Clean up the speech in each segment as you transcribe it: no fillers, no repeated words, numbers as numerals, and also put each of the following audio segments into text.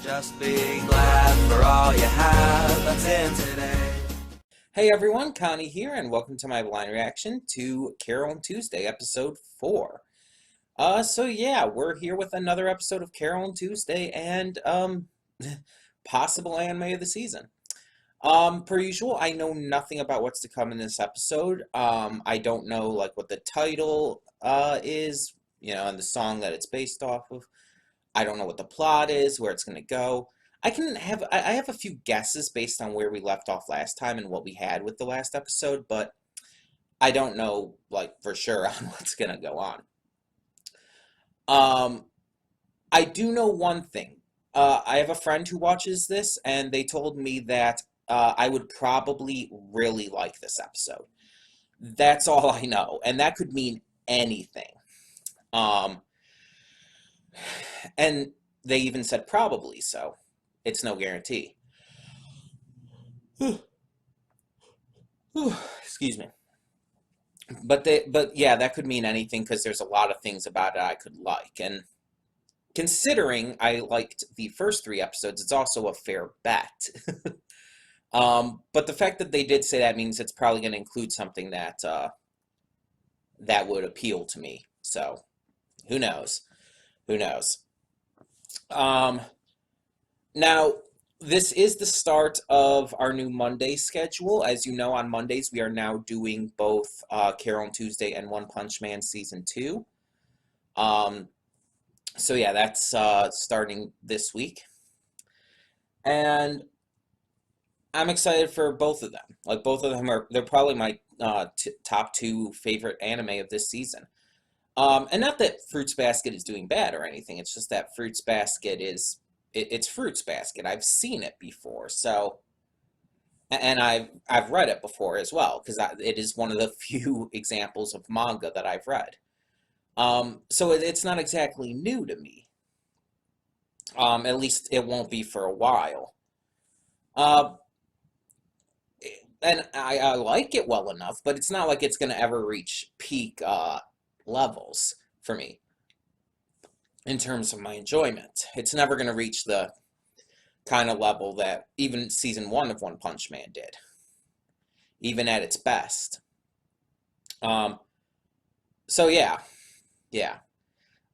Just be glad for all you have that's in today. Hey everyone, Connie here, and welcome to my blind reaction to Carole and Tuesday, episode 4. So yeah, we're here with another episode of Carole and Tuesday and possible anime of the season. Per usual, I know nothing about what's to come in this episode. I don't know like what the title is, and the song that it's based off of. I don't know what the plot is, where it's going to go. I have a few guesses based on where we left off last time and what we had with the last episode, but I don't know like for sure on what's going to go on. I do know one thing. I have a friend who watches this, and they told me that I would probably really like this episode. That's all I know, and that could mean anything. Um, and they even said probably, so it's no guarantee. Excuse me. But yeah, that could mean anything because there's a lot of things about it I could like. And considering I liked the first 3 episodes, it's also a fair bet. But the fact that they did say that means it's probably going to include something that that would appeal to me. So who knows? Who knows? Now, this is the start of our new Monday schedule. As you know, on Mondays we are now doing both Carole and Tuesday and One Punch Man Season 2. So yeah, that's starting this week. And I'm excited for both of them. Like, both of them they're probably my top 2 favorite anime of this season. And not that Fruits Basket is doing bad or anything. It's just that Fruits Basket is it's Fruits Basket. I've seen it before, so and I've read it before as well because it is one of the few examples of manga that I've read. So it's not exactly new to me. At least it won't be for a while. And I like it well enough, but it's not like it's going to ever reach peak levels for me in terms of my enjoyment. It's never going to reach the kind of level that even season 1 of One Punch Man did, even at its best. So yeah.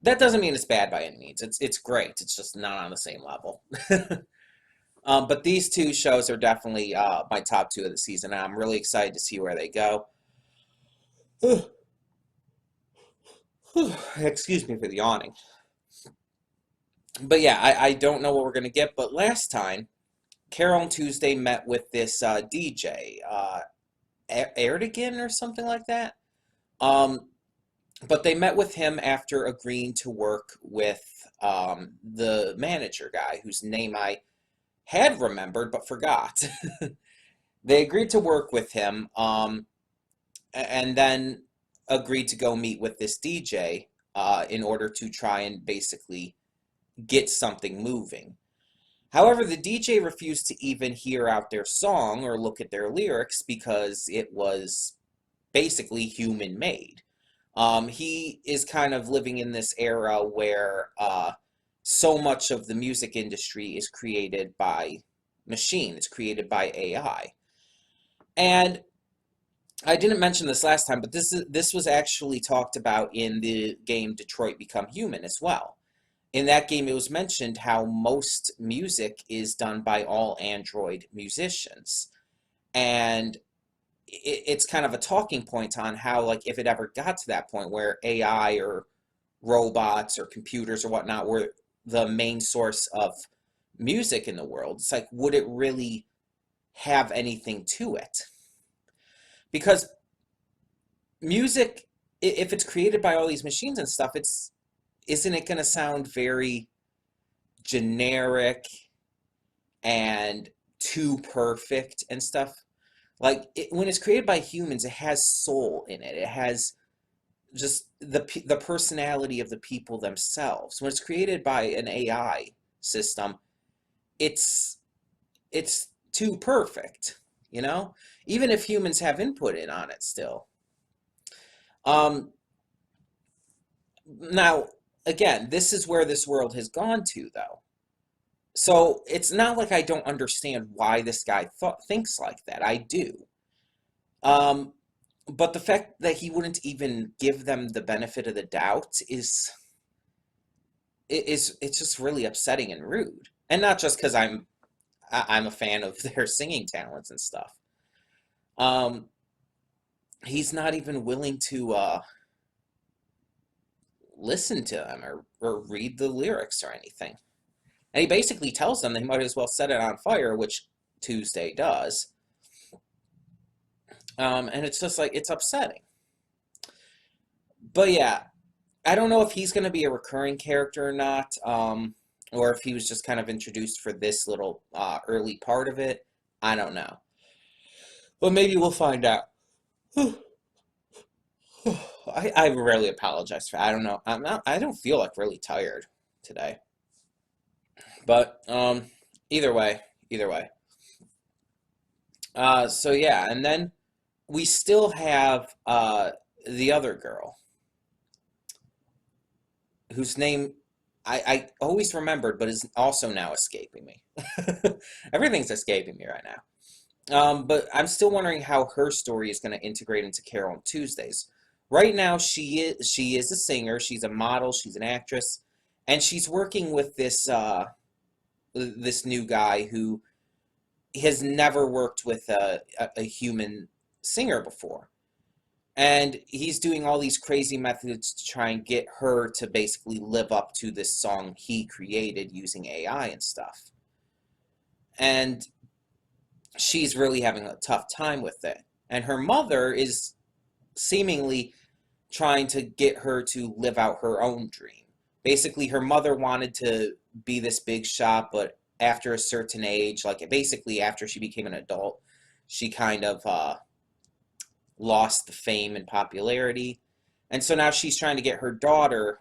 That doesn't mean it's bad by any means. It's great. It's just not on the same level. But these 2 shows are definitely my top 2 of the season, and I'm really excited to see where they go. Excuse me for the yawning. But yeah, I don't know what we're going to get, but last time, Carole and Tuesday met with this DJ, Erdogan or something like that. But they met with him after agreeing to work with the manager guy, whose name I had remembered but forgot. They agreed to work with him, and then agreed to go meet with this DJ in order to try and basically get something moving. However, the DJ refused to even hear out their song or look at their lyrics because it was basically human-made. He is kind of living in this era where so much of the music industry is created by machine. It's created by AI. And I didn't mention this last time, but this was actually talked about in the game Detroit Become Human as well. In that game, it was mentioned how most music is done by all Android musicians. And it's kind of a talking point on how, like, if it ever got to that point where AI or robots or computers or whatnot were the main source of music in the world, it's like, would it really have anything to it? Because music, if it's created by all these machines and stuff, isn't it going to sound very generic and too perfect and stuff? Like, when it's created by humans, it has soul in it. It has just the personality of the people themselves. When it's created by an AI system, it's too perfect, even if humans have input in on it still. Now, again, this is where this world has gone to, though. So it's not like I don't understand why this guy thinks like that. I do. Um, but the fact that he wouldn't even give them the benefit of the doubt is it's just really upsetting and rude. And not just because I'm a fan of their singing talents and stuff. Um, he's not even willing to listen to them or read the lyrics or anything. And he basically tells them they might as well set it on fire, which Tuesday does. And it's just like, it's upsetting. But yeah, I don't know if he's going to be a recurring character or not, or if he was just kind of introduced for this little early part of it. I don't know. But maybe we'll find out. I really apologize for. I don't know. I'm not. I don't feel like really tired today. But either way, either way. So yeah, and then we still have the other girl whose name I always remembered, but is also now escaping me. Everything's escaping me right now. But I'm still wondering how her story is going to integrate into Carole and Tuesdays. Right now, she is a singer, she's a model, she's an actress, and she's working with this new guy who has never worked with a human singer before. And he's doing all these crazy methods to try and get her to basically live up to this song he created using AI and stuff. And she's really having a tough time with it. And her mother is seemingly trying to get her to live out her own dream. Basically, her mother wanted to be this big shot, but after a certain age, like basically after she became an adult, she kind of lost the fame and popularity. And so now she's trying to get her daughter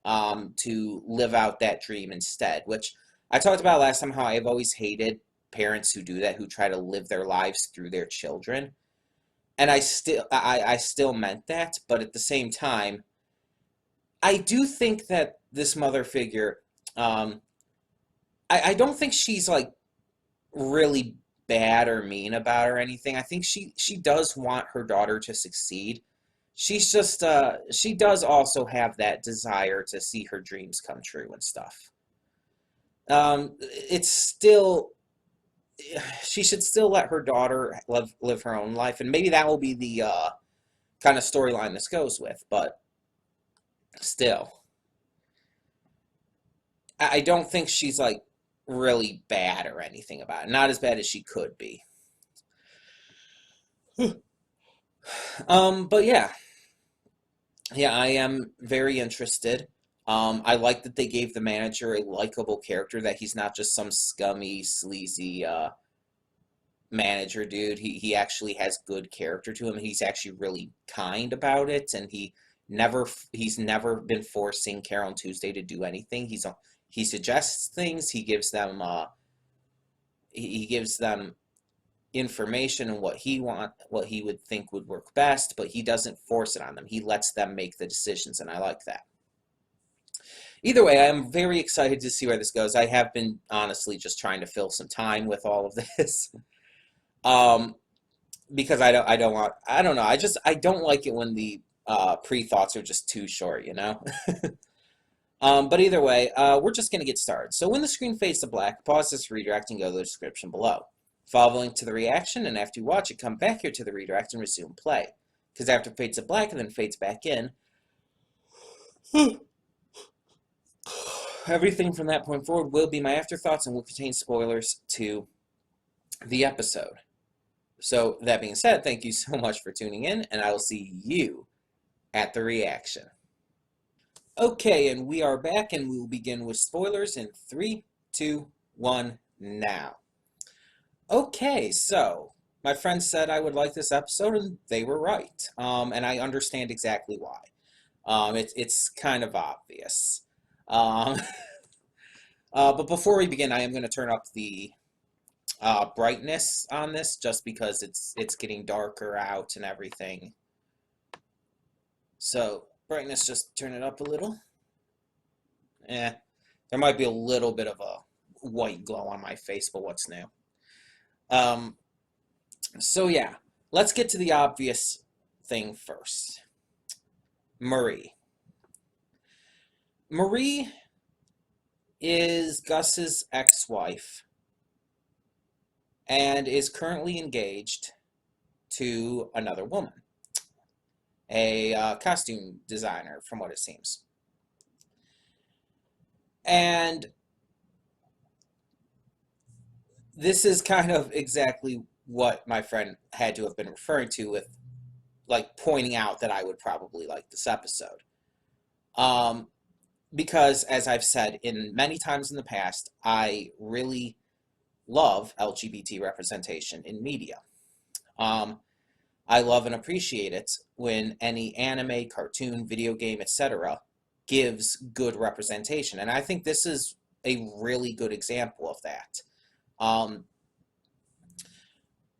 to live out that dream instead, which I talked about last time how I've always hated parents who do that, who try to live their lives through their children. And I still meant that, but at the same time, I do think that this mother figure, I don't think she's like really bad or mean about her or anything. I think she does want her daughter to succeed. She's just she does also have that desire to see her dreams come true and stuff. It's still she should still let her daughter live her own life, and maybe that will be the kind of storyline this goes with. But still, I don't think she's like really bad or anything about it. Not as bad as she could be. But yeah, yeah, I am very interested. I like that they gave the manager a likable character, that he's not just some scummy, sleazy manager dude. He actually has good character to him. He's actually really kind about it, and he's never been forcing Carole and Tuesday to do anything. He suggests things. He gives them information and what he would think would work best, but he doesn't force it on them. He lets them make the decisions, and I like that. Either way, I'm very excited to see where this goes. I have been honestly just trying to fill some time with all of this. Um, because I don't know. I don't like it when the pre-thoughts are just too short, you know? But either way, we're just going to get started. So when the screen fades to black, pause this redirect and go to the description below. Follow the link to the reaction, and after you watch it, come back here to the redirect and resume play. Because after it fades to black and then fades back in, everything from that point forward will be my afterthoughts and will contain spoilers to the episode. So that being said, thank you so much for tuning in, and I will see you at the reaction. Okay, and we are back, and we will begin with spoilers in 3, 2, 1, now. Okay, so my friends said I would like this episode, and they were right. And I understand exactly why. It's kind of obvious. Um, but before we begin, I am going to turn up the brightness on this, just because it's getting darker out and everything. So brightness, just turn it up a little. There might be a little bit of a white glow on my face, but what's new? Um, so yeah, let's get to the obvious thing first. Marie. Marie is Gus's ex-wife and is currently engaged to another woman, a costume designer, from what it seems. And this is kind of exactly what my friend had to have been referring to with, like, pointing out that I would probably like this episode. Because, as I've said in many times in the past, I really love LGBT representation in media. I love and appreciate it when any anime, cartoon, video game, etc. gives good representation. And I think this is a really good example of that.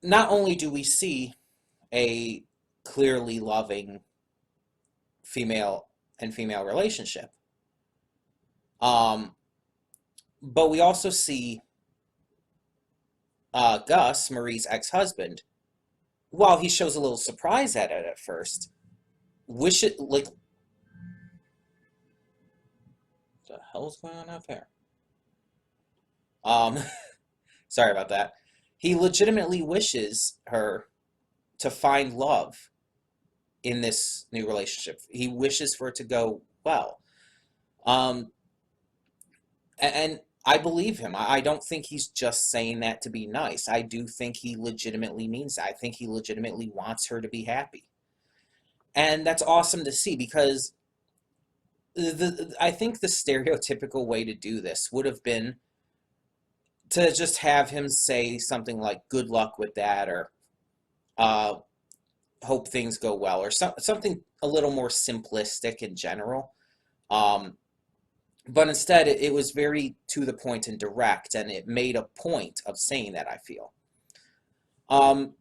Not only do we see a clearly loving female and female relationship, but we also see Gus, Marie's ex-husband, while he shows a little surprise at it at first, what the hell's going on out there? Sorry about that. He legitimately wishes her to find love in this new relationship. He wishes for it to go well. And I believe him. I don't think he's just saying that to be nice. I do think he legitimately means that. I think he legitimately wants her to be happy. And that's awesome to see, because I think the stereotypical way to do this would have been to just have him say something like, good luck with that, or hope things go well, or something a little more simplistic in general. But instead, it was very to the point and direct, and it made a point of saying that, I feel. Now,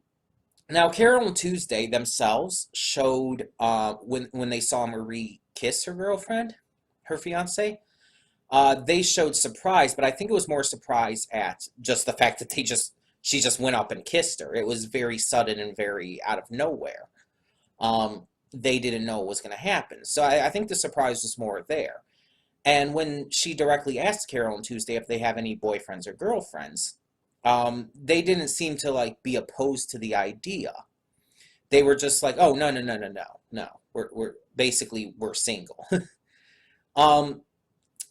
Carole and Tuesday themselves showed, when they saw Marie kiss her girlfriend, her fiance, they showed surprise, but I think it was more surprise at just the fact that she just went up and kissed her. It was very sudden and very out of nowhere. They didn't know what was going to happen. So I think the surprise was more there. And when she directly asked Carole and Tuesday if they have any boyfriends or girlfriends, they didn't seem to, like, be opposed to the idea. They were just like, oh, no. We're single.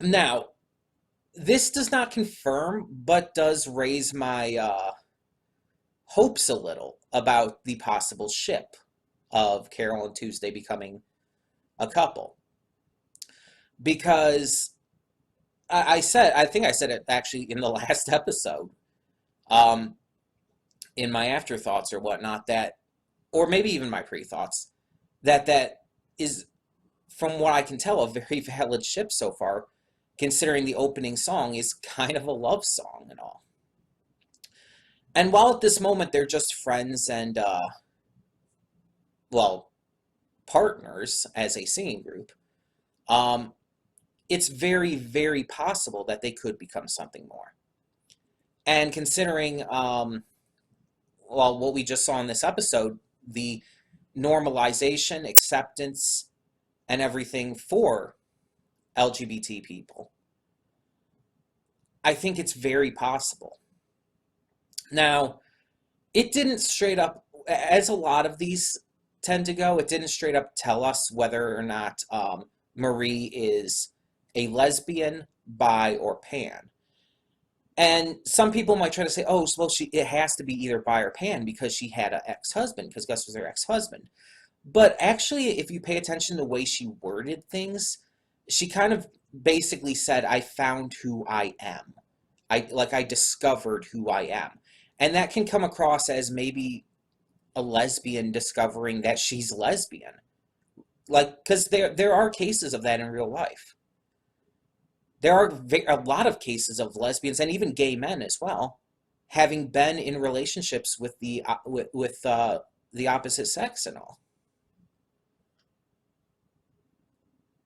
Now, this does not confirm, but does raise my hopes a little about the possible ship of Carole and Tuesday becoming a couple. Because I think I said it actually in the last episode, in my afterthoughts or whatnot, that, or maybe even my pre-thoughts, that is, from what I can tell, a very valid ship so far, considering the opening song is kind of a love song and all. And while at this moment they're just friends and, partners as a singing group, it's very, very possible that they could become something more. And considering, what we just saw in this episode, the normalization, acceptance, and everything for LGBT people, I think it's very possible. Now, it didn't straight up, as a lot of these tend to go, it didn't straight up tell us whether or not Marie is a lesbian, bi, or pan. And some people might try to say, oh, well, it has to be either bi or pan because she had an ex-husband, because Gus was her ex-husband. But actually, if you pay attention to the way she worded things, she kind of basically said, I found who I am. I discovered who I am. And that can come across as maybe a lesbian discovering that she's lesbian. Like, because there are cases of that in real life. There are a lot of cases of lesbians and even gay men as well, having been in relationships with the opposite sex and all.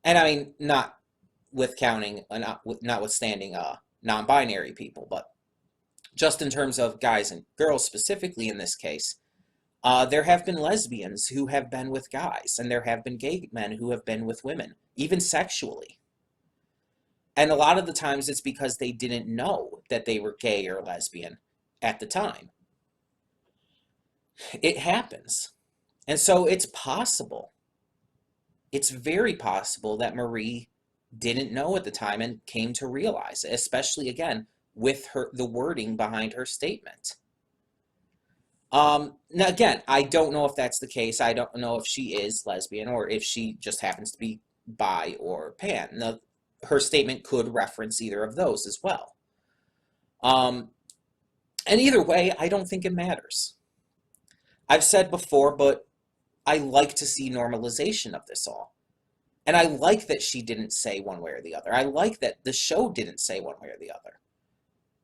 And I mean, notwithstanding non-binary people, but just in terms of guys and girls specifically in this case, there have been lesbians who have been with guys, and there have been gay men who have been with women, even sexually. And a lot of the times it's because they didn't know that they were gay or lesbian at the time. It happens. And so it's possible. It's very possible that Marie didn't know at the time and came to realize it, especially again with the wording behind her statement. Now again, I don't know if that's the case. I don't know if she is lesbian or if she just happens to be bi or pan. Now, her statement could reference either of those as well. And either way, I don't think it matters. I've said before, but I like to see normalization of this all. And I like that she didn't say one way or the other. I like that the show didn't say one way or the other.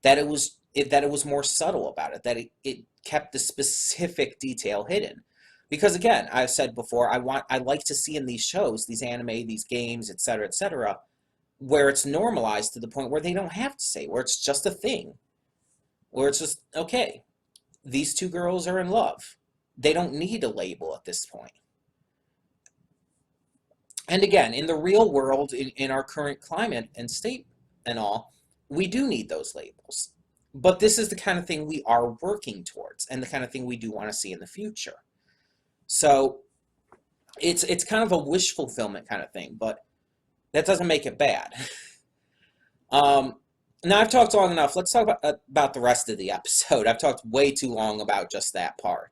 That it was more subtle about it, that it kept the specific detail hidden. Because again, I've said before, I like to see in these shows, these anime, these games, etc., where it's normalized to the point where they don't have to say, where it's just a thing. Where it's just, okay, these two girls are in love. They don't need a label at this point. And again, in the real world, in our current climate and state and all, we do need those labels. But this is the kind of thing we are working towards and the kind of thing we do want to see in the future. So it's kind of a wish fulfillment kind of thing, but that doesn't make it bad. Now I've talked long enough. Let's talk about the rest of the episode. I've talked way too long about just that part.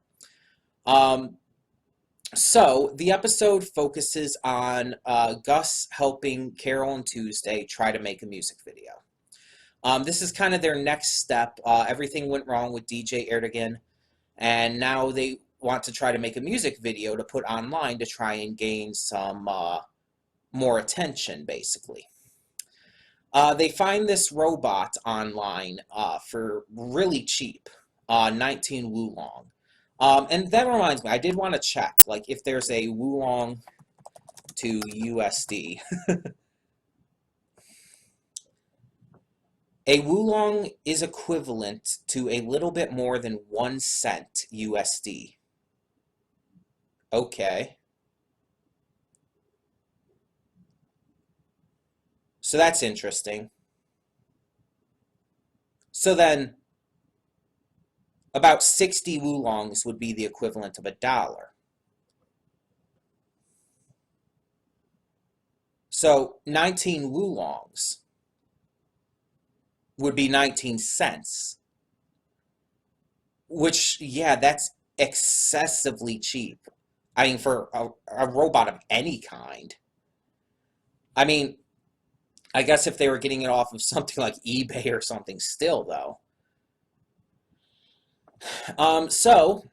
So the episode focuses on Gus helping Carole and Tuesday try to make a music video. This is kind of their next step. Everything went wrong with DJ Erdogan, and now they want to try to make a music video to put online to try and gain some more attention, basically. They find this robot online for really cheap, 19 wulong. And that reminds me, I did want to check, like, if there's a wulong to USD. A wulong is equivalent to a little bit more than 1 cent USD. Okay. So that's interesting. So then, about 60 wulongs would be the equivalent of $1. So 19 wulongs would be 19 cents. Which, yeah, that's excessively cheap. I mean, for a robot of any kind. I mean, I guess if they were getting it off of something like eBay or something still, though. So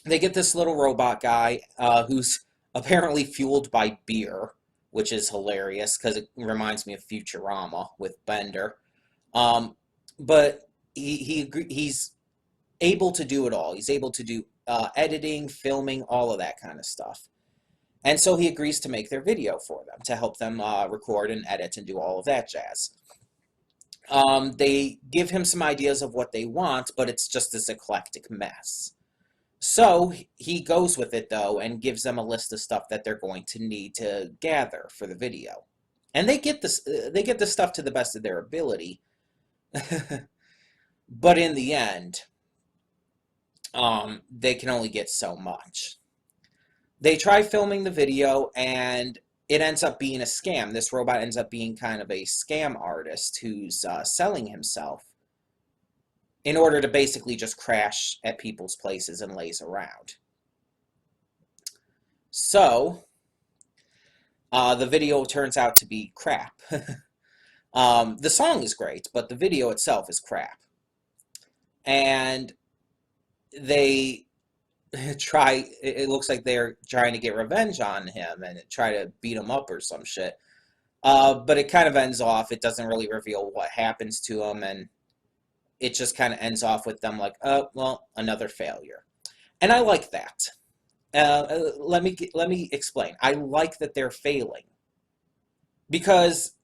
they get this little robot guy who's apparently fueled by beer, which is hilarious because it reminds me of Futurama with Bender. But he's able to do it all. He's able to do editing, filming, all of that kind of stuff. And so he agrees to make their video for them, to help them record and edit and do all of that jazz. They give him some ideas of what they want, but it's just this eclectic mess. So he goes with it, though, and gives them a list of stuff that they're going to need to gather for the video. And they get this stuff to the best of their ability. But in the end, they can only get so much. They try filming the video, and it ends up being a scam. This robot ends up being kind of a scam artist who's selling himself in order to basically just crash at people's places and laze around. So, the video turns out to be crap. The song is great, but the video itself is crap. And they it looks like they're trying to get revenge on him and try to beat him up or some shit. But it kind of ends off. It doesn't really reveal what happens to him, and it just kind of ends off with them like, oh, well, another failure. And I like that. Let me explain. I like that they're failing. Because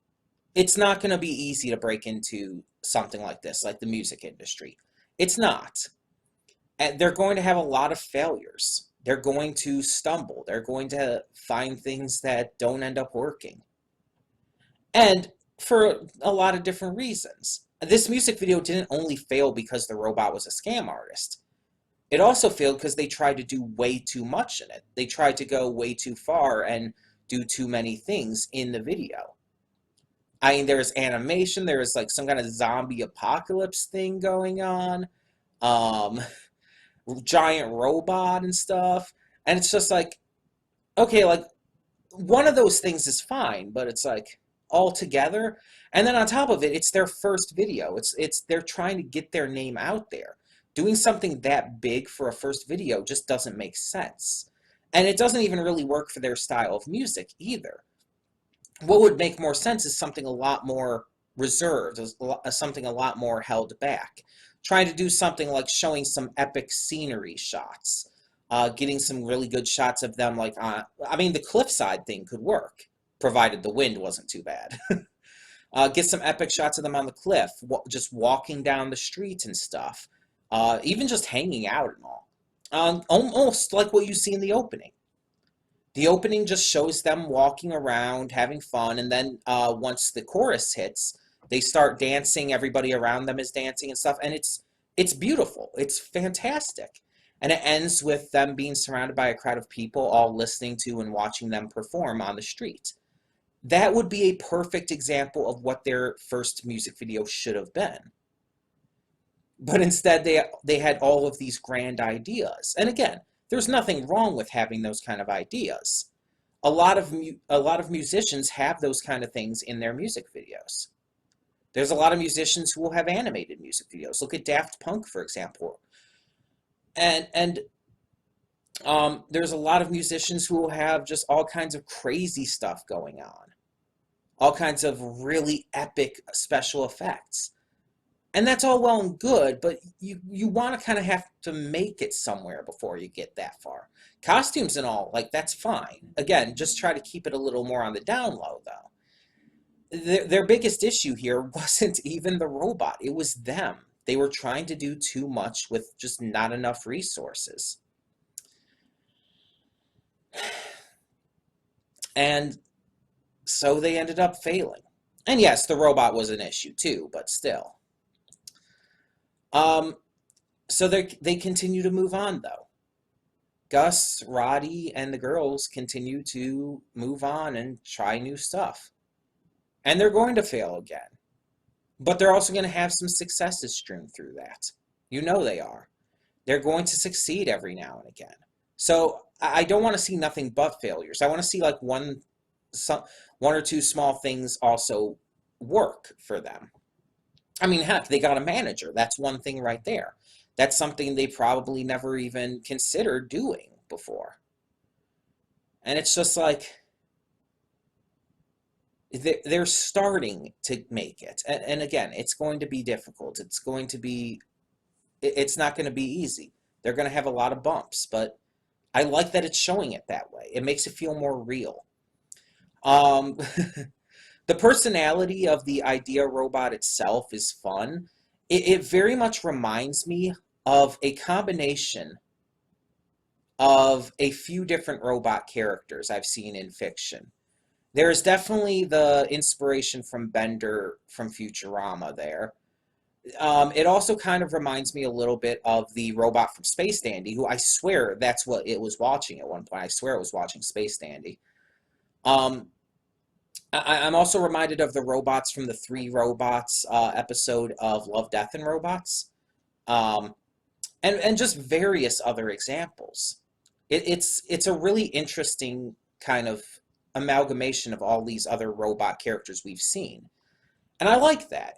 it's not going to be easy to break into something like this, like the music industry. It's not. And they're going to have a lot of failures. They're going to stumble. They're going to find things that don't end up working. And for a lot of different reasons. This music video didn't only fail because the robot was a scam artist. It also failed because they tried to do way too much in it. They tried to go way too far and do too many things in the video. I mean, there's animation, there's like some kind of zombie apocalypse thing going on, um, giant robot and stuff. And it's just like, okay, like one of those things is fine, but it's like all together. And then on top of it, it's their first video. It's they're trying to get their name out there. Doing something that big for a first video just doesn't make sense. And it doesn't even really work for their style of music either. What would make more sense is something a lot more reserved, something a lot more held back. Trying to do something like showing some epic scenery shots, getting some really good shots of them, like I mean, the cliffside thing could work, provided the wind wasn't too bad. Get some epic shots of them on the cliff, just walking down the street and stuff, even just hanging out and all. Almost like what you see in the opening. The opening just shows them walking around, having fun, and then once the chorus hits, they start dancing. Everybody around them is dancing and stuff, and it's beautiful. It's fantastic. And it ends with them being surrounded by a crowd of people, all listening to and watching them perform on the street. That would be a perfect example of what their first music video should have been. But instead, they had all of these grand ideas. And again, there's nothing wrong with having those kind of ideas. A lot of musicians have those kind of things in their music videos. There's a lot of musicians who will have animated music videos. Look at Daft Punk, for example. And there's a lot of musicians who will have just all kinds of crazy stuff going on. All kinds of really epic special effects. And that's all well and good, but you want to kind of have to make it somewhere before you get that far. Costumes and all, like, that's fine. Again, just try to keep it a little more on the down low, though. Their biggest issue here wasn't even the robot. It was them. They were trying to do too much with just not enough resources. And so they ended up failing. And yes, the robot was an issue too, but still. So they continue to move on, though. Gus, Roddy, and the girls continue to move on and try new stuff. And they're going to fail again. But they're also going to have some successes strewn through that. You know they are. They're going to succeed every now and again. So I don't want to see nothing but failures. I want to see like one or two small things also work for them. I mean, heck, they got a manager. That's one thing right there. That's something they probably never even considered doing before. And it's just like, they're starting to make it. And again, it's going to be difficult. It's not going to be easy. They're going to have a lot of bumps, but I like that it's showing it that way. It makes it feel more real. The personality of the idea robot itself is fun. It very much reminds me of a combination of a few different robot characters I've seen in fiction. There is definitely the inspiration from Bender from Futurama there. It also kind of reminds me a little bit of the robot from Space Dandy, who I swear that's what it was watching at one point. I swear it was watching Space Dandy. I'm also reminded of the robots from the Three Robots episode of Love, Death, and Robots. And just various other examples. It's a really interesting kind of amalgamation of all these other robot characters we've seen. And I like that.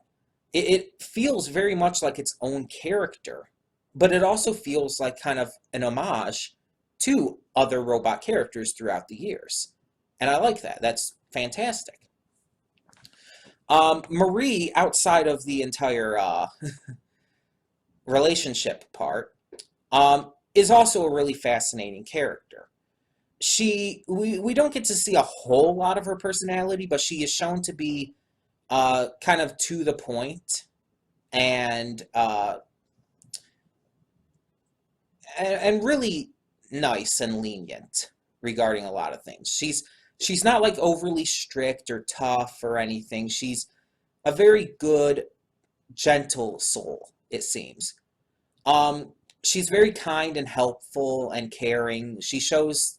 It feels very much like its own character, but it also feels like kind of an homage to other robot characters throughout the years. And I like that. That's fantastic. Marie, outside of the entire relationship part, is also a really fascinating character. We don't get to see a whole lot of her personality, but she is shown to be kind of to the point, and really nice and lenient regarding a lot of things. She's not like overly strict or tough or anything. She's a very good, gentle soul, it seems. She's very kind and helpful and caring. She shows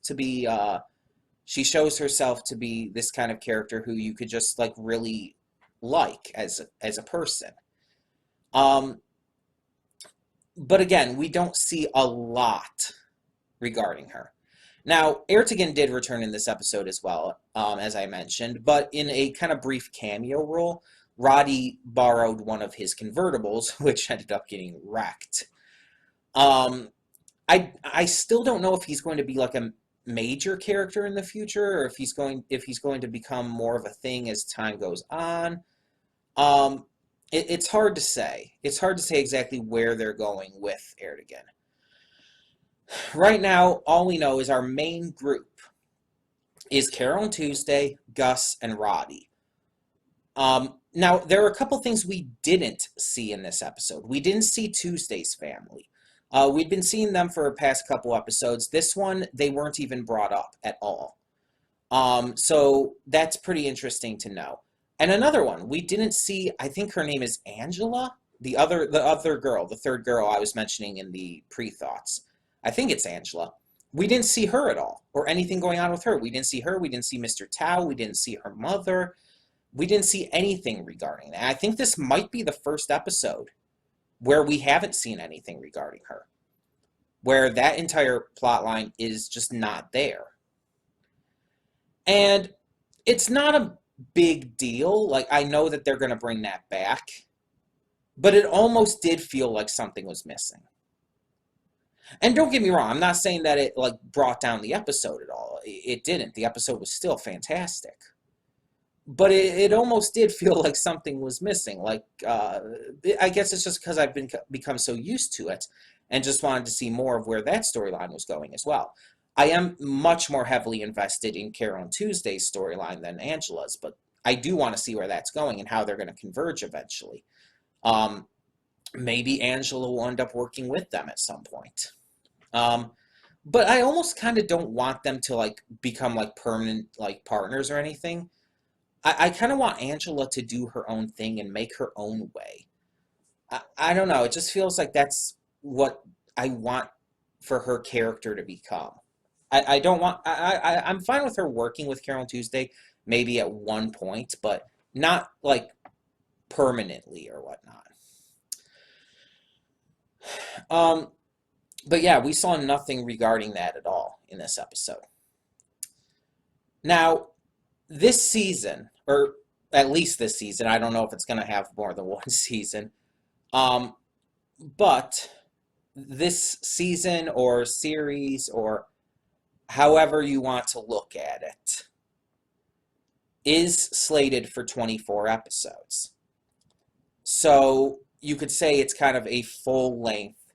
herself to be this kind of character who you could just like really like as a person. Um, but again, we don't see a lot regarding her. Now, Ertigan did return in this episode as well, as I mentioned, but in a kind of brief cameo role. Roddy borrowed one of his convertibles, which ended up getting wrecked. I still don't know if he's going to be like a major character in the future, or if he's going to become more of a thing as time goes on. It's hard to say. It's hard to say exactly where they're going with Erdogan. Right now, all we know is our main group is Carole and Tuesday, Gus, and Roddy. Now, there are a couple things we didn't see in this episode. We didn't see Tuesday's family. We'd been seeing them for the past couple episodes. This one, they weren't even brought up at all. So that's pretty interesting to know. And another one, we didn't see, I think her name is Angela, the other girl, the third girl I was mentioning in the pre-thoughts. I think it's Angela. We didn't see her at all, or anything going on with her. We didn't see her. We didn't see Mr. Tao. We didn't see her mother. We didn't see anything regarding that. I think this might be the first episode where we haven't seen anything regarding her, where that entire plot line is just not there. And it's not a big deal. Like, I know that they're going to bring that back, but it almost did feel like something was missing. And don't get me wrong, I'm not saying that it like brought down the episode at all. It didn't. The episode was still fantastic. But it almost did feel like something was missing. Like, I guess it's just because I've become so used to it and just wanted to see more of where that storyline was going as well. I am much more heavily invested in Carole and Tuesday's storyline than Angela's, but I do want to see where that's going and how they're going to converge eventually. Maybe Angela will end up working with them at some point. But I almost kind of don't want them to like become like permanent like partners or anything. I kind of want Angela to do her own thing and make her own way. I don't know. It just feels like that's what I want for her character to become. I don't want... I'm fine with her working with Carole and Tuesday, maybe at one point, but not like permanently or whatnot. But yeah, we saw nothing regarding that at all in this episode. Now, this season, or at least this season, I don't know if it's going to have more than one season, but this season or series or however you want to look at it is slated for 24 episodes. So you could say it's kind of a full-length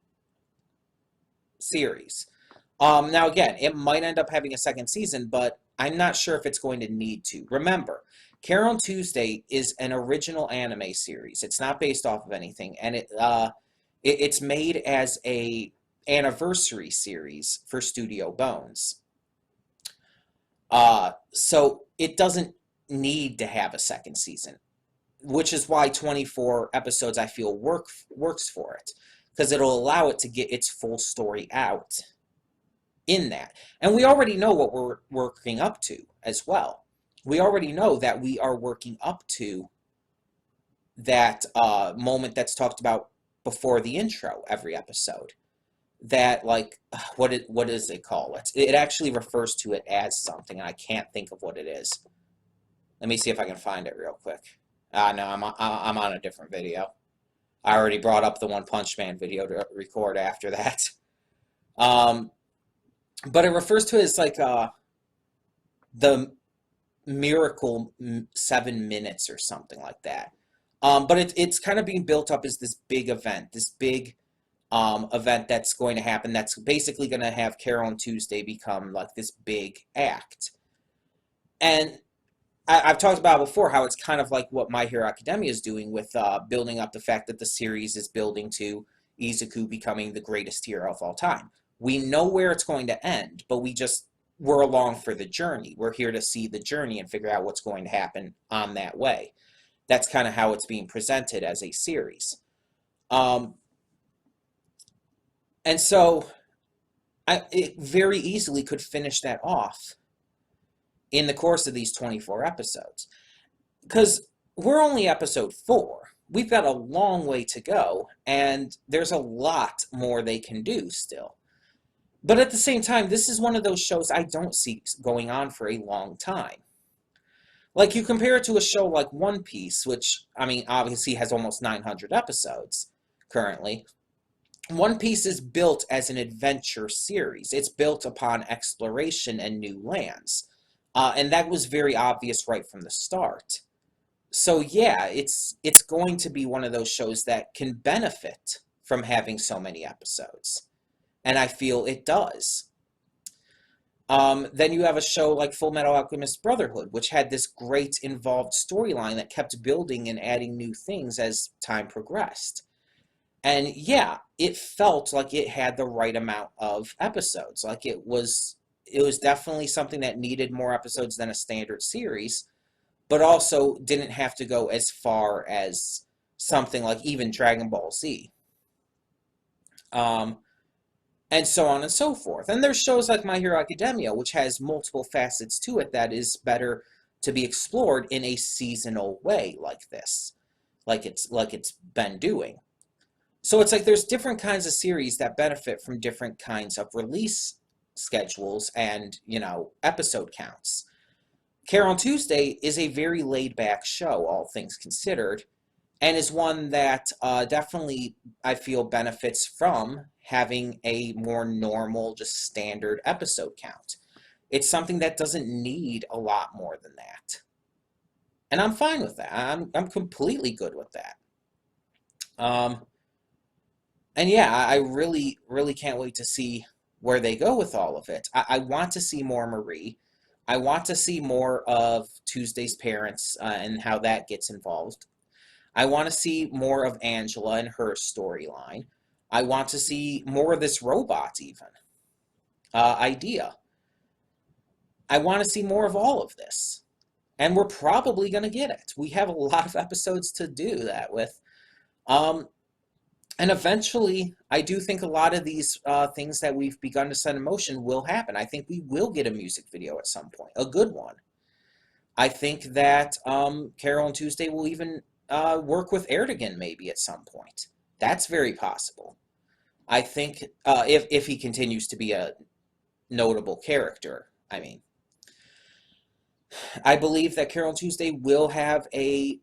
series. Now, again, it might end up having a second season, but I'm not sure if it's going to need to. Remember, Carole and Tuesday is an original anime series. It's not based off of anything, and it's made as a anniversary series for Studio Bones. So it doesn't need to have a second season, which is why 24 episodes I feel works for it, because it'll allow it to get its full story out in that. And we already know what we're working up to as well. We already know that we are working up to that moment that's talked about before the intro every episode. That, like, what does it call it? It actually refers to it as something, and I can't think of what it is. Let me see if I can find it real quick. No, I'm on a different video. I already brought up the One Punch Man video to record after that. But it refers to it as like the miracle 7 minutes or something like that. But it's kind of being built up as this big event, this big event that's going to happen. That's basically going to have Carole and Tuesday become like this big act. And I've talked about before how it's kind of like what My Hero Academia is doing with building up the fact that the series is building to Izuku becoming the greatest hero of all time. We know where it's going to end, but we're along for the journey. We're here to see the journey and figure out what's going to happen on that way. That's kind of how it's being presented as a series. Um, and so it very easily could finish that off in the course of these 24 episodes. Because we're only episode 4. We've got a long way to go, and there's a lot more they can do still. But at the same time, this is one of those shows I don't see going on for a long time. Like, you compare it to a show like One Piece, which, I mean, obviously has almost 900 episodes currently. One Piece is built as an adventure series. It's built upon exploration and new lands. And that was very obvious right from the start. So yeah, it's going to be one of those shows that can benefit from having so many episodes. And I feel it does. Then you have a show like Full Metal Alchemist Brotherhood, which had this great involved storyline that kept building and adding new things as time progressed. And yeah, it felt like it had the right amount of episodes. Like it was definitely something that needed more episodes than a standard series, but also didn't have to go as far as something like even Dragon Ball Z. And so on and so forth. And there's shows like My Hero Academia, which has multiple facets to it that is better to be explored in a seasonal way like this, like it's been doing. So it's like there's different kinds of series that benefit from different kinds of release schedules and, episode counts. Carole on Tuesday is a very laid-back show, all things considered, and is one that definitely, I feel, benefits from having a more normal, just standard episode count. It's something that doesn't need a lot more than that. And I'm fine with that. I'm completely good with that. And yeah, I really, really can't wait to see where they go with all of it. I want to see more Marie. I want to see more of Tuesday's parents and how that gets involved. I want to see more of Angela and her storyline. I want to see more of this robot even idea. I want to see more of all of this. And we're probably going to get it. We have a lot of episodes to do that with. And eventually, I do think a lot of these things that we've begun to set in motion will happen. I think we will get a music video at some point, a good one. I think that Carole on Tuesday will even work with Erdogan maybe at some point. That's very possible. I think if he continues to be a notable character, I mean. I believe that Carole on Tuesday will have a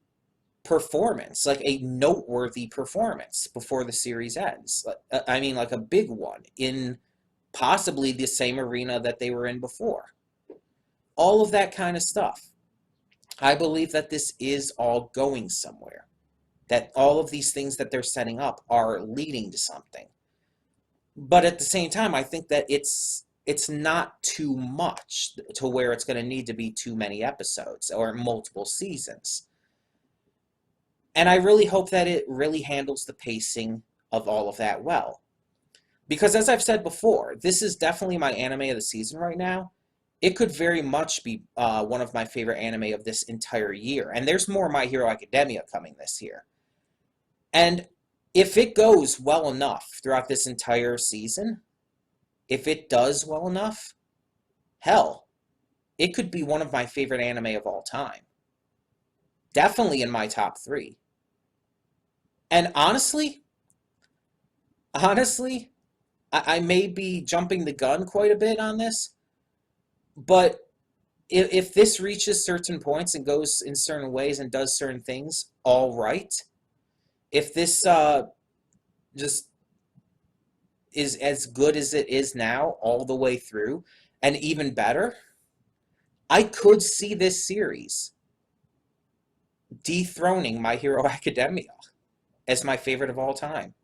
performance, like a noteworthy performance before the series ends. I mean, like a big one in possibly the same arena that they were in before. All of that kind of stuff. I believe that this is all going somewhere. That all of these things that they're setting up are leading to something. But at the same time, I think that it's not too much to where it's going to need to be too many episodes or multiple seasons. And I really hope that it really handles the pacing of all of that well. Because as I've said before, this is definitely my anime of the season right now. It could very much be one of my favorite anime of this entire year. And there's more My Hero Academia coming this year. And if it goes well enough throughout this entire season, if it does well enough, hell, it could be one of my favorite anime of all time. Definitely in my top 3. And honestly, I may be jumping the gun quite a bit on this, but if this reaches certain points and goes in certain ways and does certain things all right, if this just is as good as it is now all the way through, and even better, I could see this series dethroning My Hero Academia as my favorite of all time.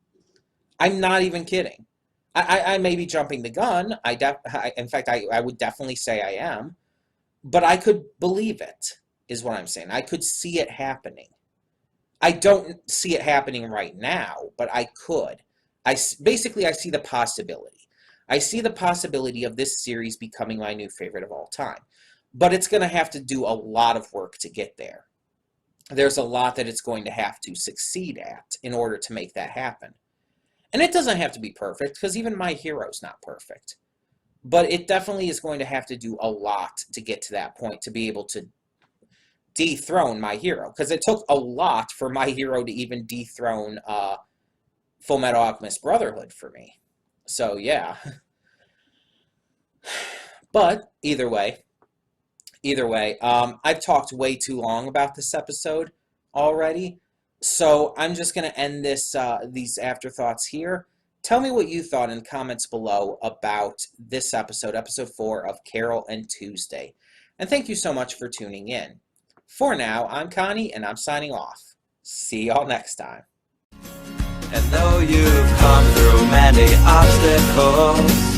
I'm not even kidding. I may be jumping the gun. In fact, I would definitely say I am. But I could believe it. is what I'm saying. I could see it happening. I don't see it happening right now, but I could. Basically, I see the possibility. I see the possibility of this series becoming my new favorite of all time. But it's going to have to do a lot of work to get there. There's a lot that it's going to have to succeed at in order to make that happen. And it doesn't have to be perfect, because even My Hero's not perfect. But it definitely is going to have to do a lot to get to that point, to be able to dethrone My Hero. Because it took a lot for My Hero to even dethrone Fullmetal Alchemist Brotherhood for me. So, yeah. But, either way, I've talked way too long about this episode already. So, I'm just going to end these afterthoughts here. Tell me what you thought in the comments below about this episode, episode 4 of Carole and Tuesday. And thank you so much for tuning in. For now, I'm Connie, and I'm signing off. See y'all next time. And though you've come through many obstacles,